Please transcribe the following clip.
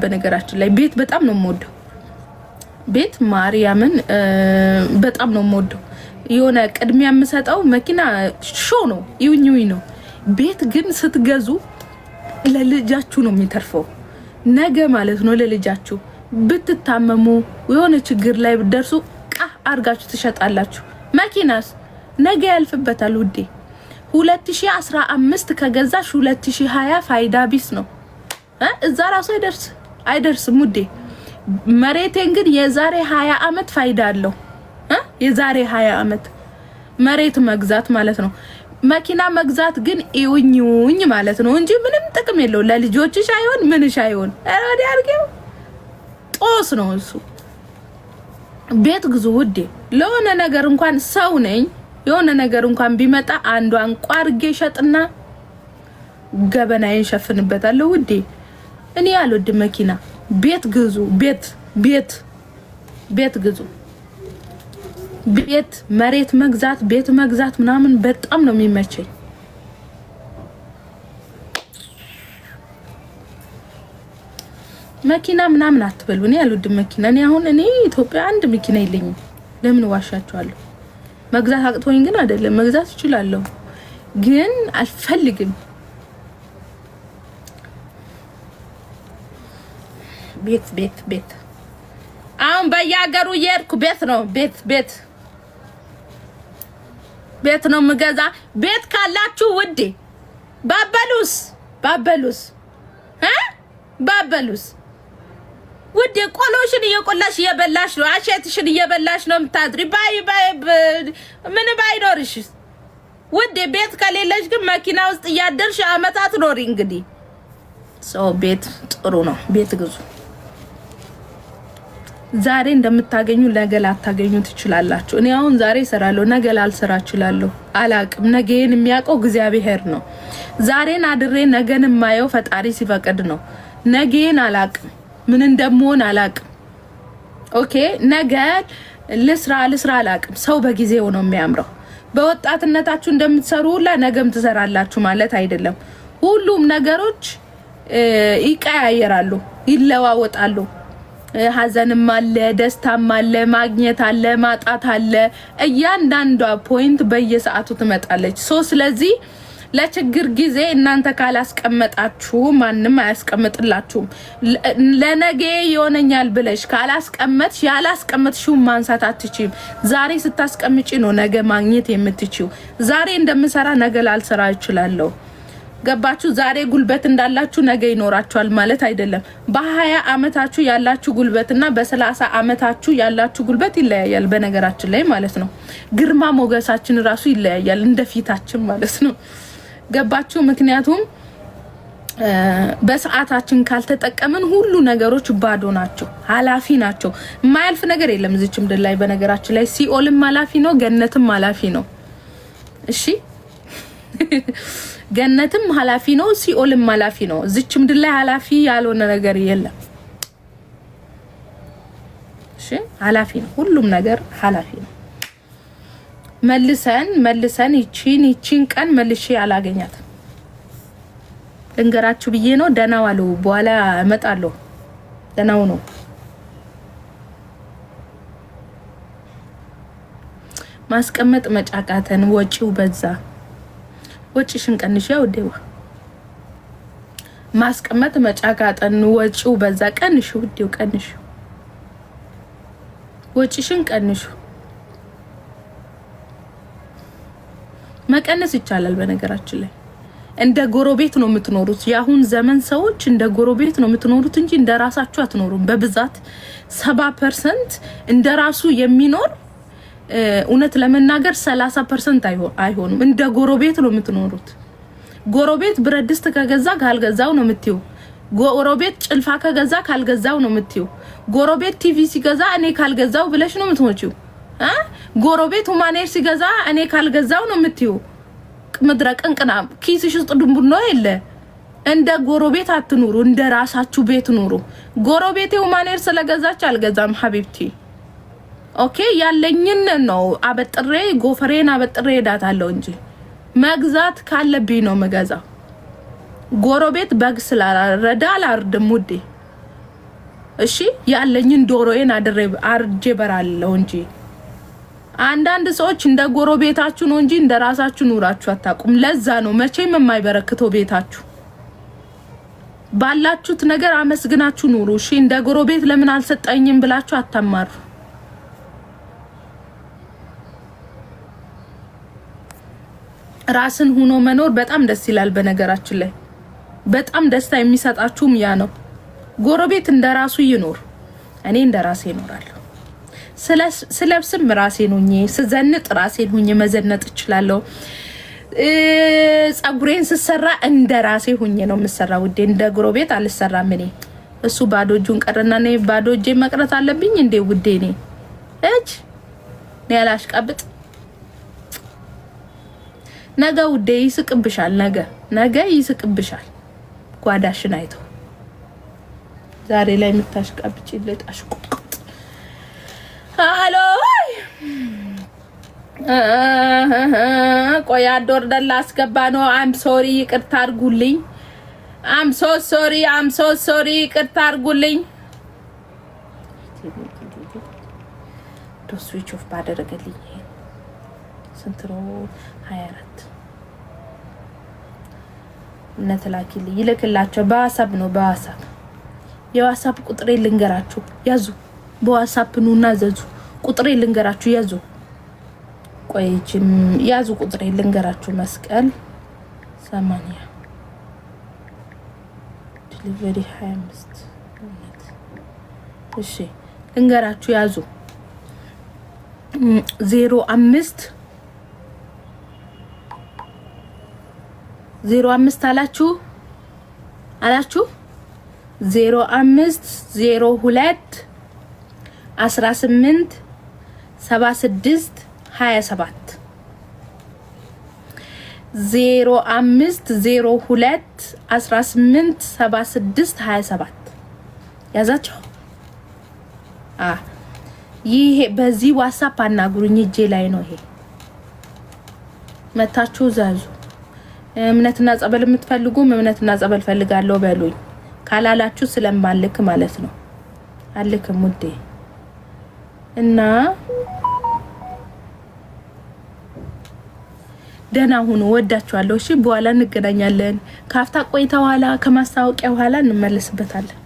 በነገራችን ላይ ቤት በጣም ነው የምወደው። ቤት ማርያምን በጣም ነው የምወደው። የሆነ ቅድሚያ የምሰጠው መኪና ሾው ነው ይውኝ ነው። ቤት ግን ስትገዙ ለልጃችሁ ነው የሚተርፈው ነገ ማለት ነው። ለልጃችሁ ብትታመሙ የሆነ ችግር ላይ ብትደርሱ አርጋችሁ ትሸጣላችሁ። መኪናስ ነገ ያልፍበታል ውዴ። 2015 ከገዛሽ 2020 ፋይዳ ቢስ ነው። እዛ ራሱ አይደርስም ውዴ። መሬቴን ግን የዛሬ 20 አመት ፋይዳ አለው። የዛሬ 20 አመት መሬት መግዛት ማለት ነው። መኪና መግዛት ግን ይውኝ ማለት ነው እንጂ ምንም ጥቅም የለው። ለልጆችሽ አይሆን ምንሽ አይሆን። አረዲ አርገው ጦስ ነው እሱ። ቤት ግዙ ውዴ። ለሆነ ነገር እንኳን ሰው ነኝ የሆነ ነገር እንኳን ቢመጣ አንዷን ቋርጌ ሸጥና ገበናዬን ሸፍንበታለሁ ውዴ። እኔ አልወድም መኪና። ቤት ግዙ። ቤት ግዙ። ቤት መሬት መግዛት ቤት መግዛት ምናምን በጣም ነው የሚመቸኝ። መኪና ምናምን አትበሉ። እኔ አልወድም መኪና። እኔ ኢትዮጵያ አንድ መኪና የለኝም። ለምን ዋሻቸዋለሁ? መግዛት አቅቶኝ ግን አይደለም፣ መግዛት እችላለሁ ግን አልፈልግም። ቤት አሁን በየሀገሩ እየሄድኩ ቤት ነው የምገዛ። ቤት ካላችሁ ውዴ ባበሉስ ውዴ ቆሎሽን እየቆላሽ እየበላሽ ነው። አሸትሽን እየበላሽ ነው የምታድሪ። ምን ባይኖርሽ ውዴ። ቤት ከሌለሽ ግን መኪና ውስጥ እያደርሽ አመታት ኖሪ። እንግዲህ ቤት ጥሩ ነው። ቤት ግዙ። ዛሬ እንደምታገኙ ነገ ላታገኙ ትችላላችሁ። እኔ አሁን ዛሬ እሰራለሁ፣ ነገ ላልሰራ እችላለሁ። አላቅም። ነገን የሚያውቀው እግዚአብሔር ነው። ዛሬን አድሬ ነገን የማየው ፈጣሪ ሲፈቅድ ነው። ነገን አላቅም፣ ምን እንደምሆን አላቅም። ኦኬ ነገ ልስራ አላቅም። ሰው በጊዜው ነው የሚያምረው። በወጣትነታችሁ እንደምትሰሩ ሁላ ነገም ትሰራላችሁ ማለት አይደለም። ሁሉም ነገሮች ይቀያየራሉ፣ ይለዋወጣሉ። ሀዘንም አለ፣ ደስታም አለ፣ ማግኘት አለ፣ ማጣት አለ። እያንዳንዷ ፖይንት በየሰዓቱ ትመጣለች። ስለዚህ ለችግር ጊዜ እናንተ ካላስቀመጣችሁ ማንም አያስቀምጥላችሁም። ለነገ ይሆነኛል ብለሽ ካላስቀመጥሽ ያላስቀመጥሽው ማንሳት አትችይም። ዛሬ ስታስቀምጪ ነው ነገ ማግኘት የምትችይው። ዛሬ እንደምሰራ ነገ ላልሰራ እችላለሁ። ገባችሁ? ዛሬ ጉልበት እንዳላችሁ ነገ ይኖራችኋል ማለት አይደለም። በ20 አመታችሁ ያላችሁ ጉልበትና በ30 አመታችሁ ያላችሁ ጉልበት ይለያያል በነገራችን ላይ ማለት ነው። ግርማ ሞገሳችን ራሱ ይለያያል እንደፊታችን ማለት ነው። ገባችሁ? ምክንያቱም በሰዓታችን ካልተጠቀምን ሁሉ ነገሮች ባዶ ናቸው፣ ኃላፊ ናቸው። የማያልፍ ነገር የለም እዚች ምድር ላይ በነገራችን ላይ። ሲኦልም ኃላፊ ነው፣ ገነትም ኃላፊ ነው። እሺ ገነትም ኃላፊ ነው፣ ሲኦልም ኃላፊ ነው። እዚች ምድር ላይ ኃላፊ ያልሆነ ነገር የለም። እሺ ኃላፊ ነው፣ ሁሉም ነገር ኃላፊ ነው። መልሰን ይቺን ቀን መልሼ አላገኛትም። እንገራችሁ ብዬ ነው። ደህና ዋሉ። በኋላ እመጣለሁ። ደህናው ነው። ማስቀመጥ መጫቃተን፣ ወጪው በዛ። ወጪሽን ቀንሽ ውዴዋ። ማስቀመጥ መጫቃተን፣ ወጪው በዛ። ቀንሽ ውዴው፣ ቀንሽ። ወጪሽን ቀንሽ። መቀነስ ይቻላል በነገራችን ላይ። እንደ ጎረቤት ነው የምትኖሩት። የአሁን ዘመን ሰዎች እንደ ጎረቤት ነው የምትኖሩት እንጂ እንደ ራሳችሁ አትኖሩም። በብዛት 70% እንደ ራሱ የሚኖር እውነት ለመናገር 30% አይሆንም። እንደ ጎረቤት ነው የምትኖሩት። ጎረቤት ብረት ድስት ከገዛ ካልገዛው ነው የምትዩ። ጎረቤት ጭልፋ ከገዛ ካልገዛው ነው የምትዩ። ጎረቤት ቲቪ ሲገዛ እኔ ካልገዛው ብለሽ ነው የምትሞቺው። ጎረቤት ሁማኔር ሲገዛ እኔ ካልገዛው ነው የምትዩ። ምድረቅንቅና ኪስሽ ውስጥ ድንቡኖ የለ። እንደ ጎረቤት አትኑሩ፣ እንደ ራሳችሁ ቤት ኑሩ። ጎረቤቴ ሁማኔር ስለገዛች አልገዛም ሐቢብቲ። ኦኬ ያለኝን ነው አበጥሬ ጎፈሬን አበጥሬ ሄዳታለሁ እንጂ መግዛት ካለብኝ ነው መገዛው። ጎረቤት በግ ስላረዳ አላርድም ውዴ። እሺ ያለኝን ዶሮዬን አርጄ በራለሁ እንጂ አንዳንድ ሰዎች እንደ ጎረቤታችሁ ነው እንጂ እንደ ራሳችሁ ኑራችሁ አታውቁም። ለዛ ነው መቼም የማይበረክተው ቤታችሁ። ባላችሁት ነገር አመስግናችሁ ኑሩ። እሺ እንደ ጎረቤት ለምን አልሰጠኝም ብላችሁ አታማሩ። ራስን ሆኖ መኖር በጣም ደስ ይላል። በነገራችን ላይ በጣም ደስታ የሚሰጣችሁም ያ ነው። ጎረቤት እንደራሱ ይኖር፣ እኔ እንደራሴ እኖራለሁ። ስለብስም ራሴን ሆኜ ስዘንጥ ራሴን ሆኜ መዘነጥ እችላለሁ። ጸጉሬን ስሰራ እንደራሴ ሆኜ ነው የምሰራ ውዴ። እንደ ጎረቤት አልሰራም እኔ። እሱ ባዶ እጁን ቀረና ነው ባዶ እጄ መቅረት አለብኝ እንዴ ውዴ? እኔ ያላሽቃብጥ ነገ ውዴ ይስቅብሻል። ነገ ይስቅብሻል። ጓዳሽን አይቶ ዛሬ ላይ የምታሽቃብጪ ለጣሽቁ ሃሎ ቆይ አዶር ደላ አስገባ ነው። አም ሶሪ ይቅርታ አድርጉልኝ። አም ሶ ሶሪ ይቅርታ አድርጉልኝ። ዶ ስዊች ኦፍ ባደረገልኝ ስንት ነው? 24 ነተላኪልኝ ይልክላቸው። በዋትስአፕ ነው በዋትስአፕ የዋትስአፕ ቁጥሬ ልንገራችሁ ያዙ። በዋትስአፕ ኑና ዘዙ። ቁጥሬ ልንገራችሁ ያዙ። ቆይችም ያዙ ቁጥሬ ልንገራችሁ። መስቀል 80 ዲሊቨሪ 25 እሺ ልንገራችሁ ያዙ። 05 አላችሁ 05 02 18 76 27 05 02 18 76 27 ያዛችሁ። ይሄ በዚህ ዋትስአፕ አናግሩኝ። እጄ ላይ ነው ይሄ። መታችሁ ዛዙ። እምነትና ጸበል የምትፈልጉ እምነትና ጸበል ፈልጋለሁ በሉኝ። ካላላችሁ ስለማልክ ማለት ነው። አልክም ውዴ እና ደህና ሁኑ። ወዳችኋለሁ። እሺ በኋላ እንገናኛለን። ካፍታ ቆይታ በኋላ ከማስታወቂያ በኋላ እንመለስበታለን።